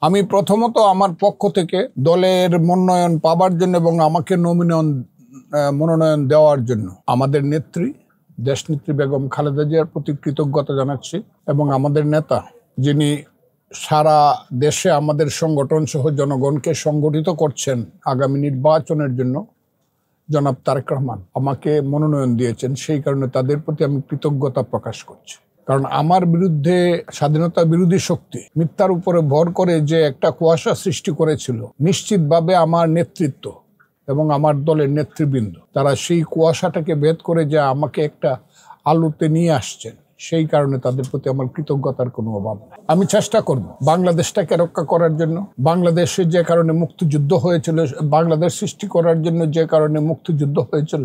আমি প্রথমত আমার পক্ষ থেকে দলের মনোনয়ন পাবার জন্য এবং আমাকে মনোনয়ন দেওয়ার জন্য আমাদের নেত্রী দেশনেত্রী বেগম খালেদা জিয়ার প্রতি কৃতজ্ঞতা জানাচ্ছি এবং আমাদের নেতা যিনি সারা দেশে আমাদের সংগঠন সহ জনগণকে সংগঠিত করছেন আগামী নির্বাচনের জন্য জনাব তারেক রহমান আমাকে মনোনয়ন দিয়েছেন, সেই কারণে তাদের প্রতি আমি কৃতজ্ঞতা প্রকাশ করছি। কারণ আমার বিরুদ্ধে স্বাধীনতা বিরোধী শক্তি মিথ্যার উপরে ভর করে যে একটা কুয়াশা সৃষ্টি করেছিল, নিশ্চিতভাবে আমার নেতৃত্ব এবং আমার দলের নেতৃবৃন্দ তারা সেই কুয়াশাটাকে ভেদ করে যে আমাকে একটা আলোতে নিয়ে আসছেন, সেই কারণে তাদের প্রতি আমার কৃতজ্ঞতার কোনো অভাব নেই। আমি চেষ্টা করব বাংলাদেশটাকে রক্ষা করার জন্য, বাংলাদেশে যে কারণে মুক্তিযুদ্ধ হয়েছিল, বাংলাদেশ সৃষ্টি করার জন্য যে কারণে মুক্তিযুদ্ধ হয়েছিল,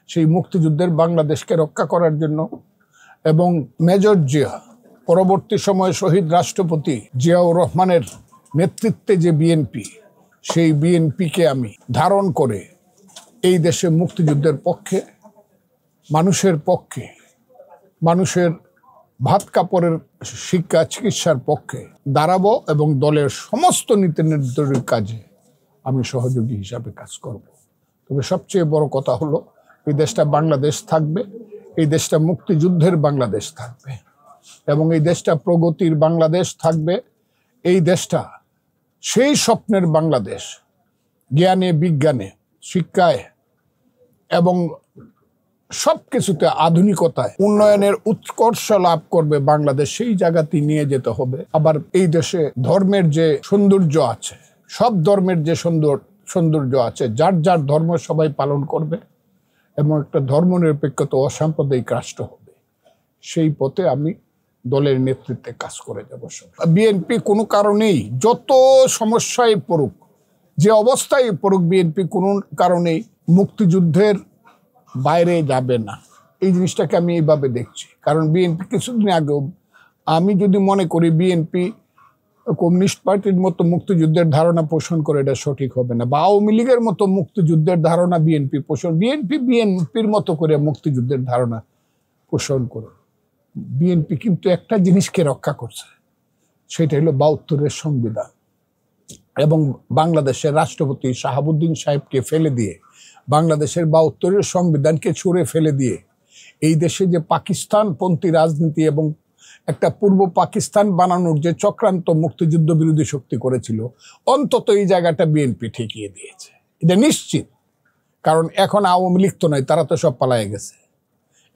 সেই মুক্তিযুদ্ধের বাংলাদেশকে রক্ষা করার জন্য এবং মেজর জিয়া পরবর্তী সময়ে শহীদ রাষ্ট্রপতি জিয়াউর রহমানের নেতৃত্বে যে বিএনপি, সেই বিএনপিকে আমি ধারণ করে এই দেশে মুক্তিযুদ্ধের পক্ষে, মানুষের পক্ষে, মানুষের ভাত কাপড়ের শিক্ষা চিকিৎসার পক্ষে দাঁড়াবো এবং দলের সমস্ত নীতি নির্ধারণের কাজে আমি সহযোগী হিসাবে কাজ করব। তবে সবচেয়ে বড় কথা হলো এই দেশটা বাংলাদেশ থাকবে, এই দেশটা মুক্তিযুদ্ধের বাংলাদেশ থাকবে এবং এই দেশটা প্রগতির বাংলাদেশ থাকবে। এই দেশটা সেই স্বপ্নের বাংলাদেশ, জ্ঞানে বিজ্ঞানে শিক্ষায় এবং সব কিছুতে আধুনিকতায় উন্নয়নের উৎকর্ষ লাভ করবে বাংলাদেশ, সেই জায়গাতেই নিয়ে যেতে হবে। আবার এই দেশে ধর্মের যে সৌন্দর্য আছে, সব ধর্মের যে সৌন্দর্য আছে, যার যার ধর্ম সবাই পালন করবে এবং একটা ধর্মনিরপেক্ষতা অসাম্প্রদায়িক রাষ্ট্র হবে, সেই পথে আমি দলের নেতৃত্বে কাজ করে যাব। বিএনপি কোনো কারণেই যত সমস্যায় পড়ুক, যে অবস্থায় পড়ুক, বিএনপি কোনো কারণেই মুক্তিযুদ্ধের বাইরে যাবে না। এই জিনিসটাকে আমি এইভাবে দেখছি। কারণ বিএনপি কিছুদিন আগেও আমি যদি মনে করি বিএনপি কমিউনিস্ট পার্টির মতো মুক্তিযুদ্ধের ধারণা পোষণ করে, এটা সঠিক হবে না। বা আওয়ামী লীগের মতো মুক্তিযুদ্ধের ধারণা বিএনপির মতো করে মুক্তিযুদ্ধের ধারণা পোষণ করে। বিএনপি কিন্তু একটা জিনিসকে রক্ষা করছে, সেটা হলো ৭২-এর সংবিধান এবং বাংলাদেশের রাষ্ট্রপতি শাহাবুদ্দিন সাহেবকে ফেলে দিয়ে, বাংলাদেশের ৭২-এর সংবিধানকে ছুঁড়ে ফেলে দিয়ে এই দেশে যে পাকিস্তানপন্থী রাজনীতি এবং একটা পূর্ব পাকিস্তান বানানোর যে চক্রান্ত মুক্তিযুদ্ধ বিরোধী শক্তি করেছিল, অন্তত এই জায়গাটা বিএনপি ঠেকিয়ে দিয়েছে, এটা নিশ্চিত। কারণ এখন আওয়ামী লীগ তো নয়, তারা তো সব পালায়ে গেছে।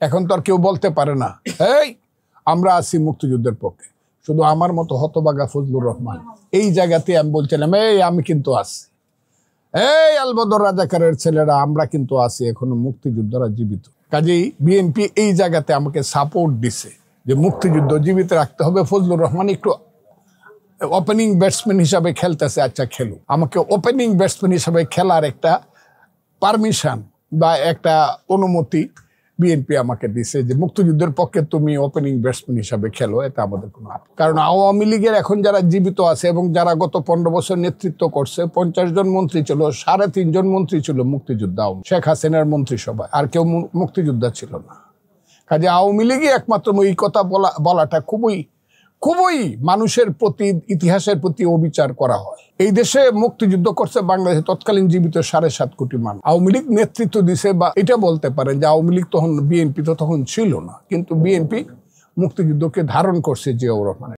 এখন তো আর কেউ বলতে পারে না এই আমরা আছি মুক্তিযুদ্ধের পক্ষে। শুধু আমার মতো হতবাগা ফজলুর রহমান এই জায়গাতে আমি বলছিলাম এই আমি কিন্তু আছি, এই আলবদর রাজাকারের ছেলেরা আমরা কিন্তু আছি, এখনো মুক্তিযুদ্ধরা জীবিত। কাজেই বিএনপি এই জায়গাতে আমাকে সাপোর্ট দিছে যে মুক্তিযুদ্ধ জীবিত রাখতে হবে। ফজলুর রহমান একটু ওপেনিং ব্যাটসম্যান হিসাবে খেলতেছে, আচ্ছা খেলুক। আমাকে ওপেনিং ব্যাটসম্যান হিসাবে খেলার একটা পারমিশন বা একটা অনুমতি বিএনপি আমাকে দিছে যে মুক্তিযুদ্ধের পক্ষে তুমি ওপেনিং ব্যাটসম্যান হিসাবে খেলো, এটা আমাদের কোনো। কারণ আওয়ামী লীগের এখন যারা জীবিত আছে এবং যারা গত ১৫ বছর নেতৃত্ব করছে, ৫০ জন মন্ত্রী ছিল, ৩.৫ জন মন্ত্রী ছিল মুক্তিযোদ্ধা শেখ হাসিনার মন্ত্রিসভায়, আর কেউ মুক্তিযোদ্ধা ছিল না। কাজে আওয়ামী লীগই একমাত্র এই কথা বলাটা খুবই মানুষের প্রতি, ইতিহাসের প্রতি অবিচার করা হয়। এই দেশে মুক্তিযুদ্ধ করছে বাংলাদেশে তৎকালীন জীবিত ৭.৫ কোটি মানুষ। আওয়ামী লীগ নেতৃত্ব দিছে, বা এটা বলতে পারেন যে আওয়ামী লীগ তখন, বিএনপি তো তখন ছিল না, কিন্তু বিএনপি মুক্তিযুদ্ধকে ধারণ করছে জিয়াউর রহমানের।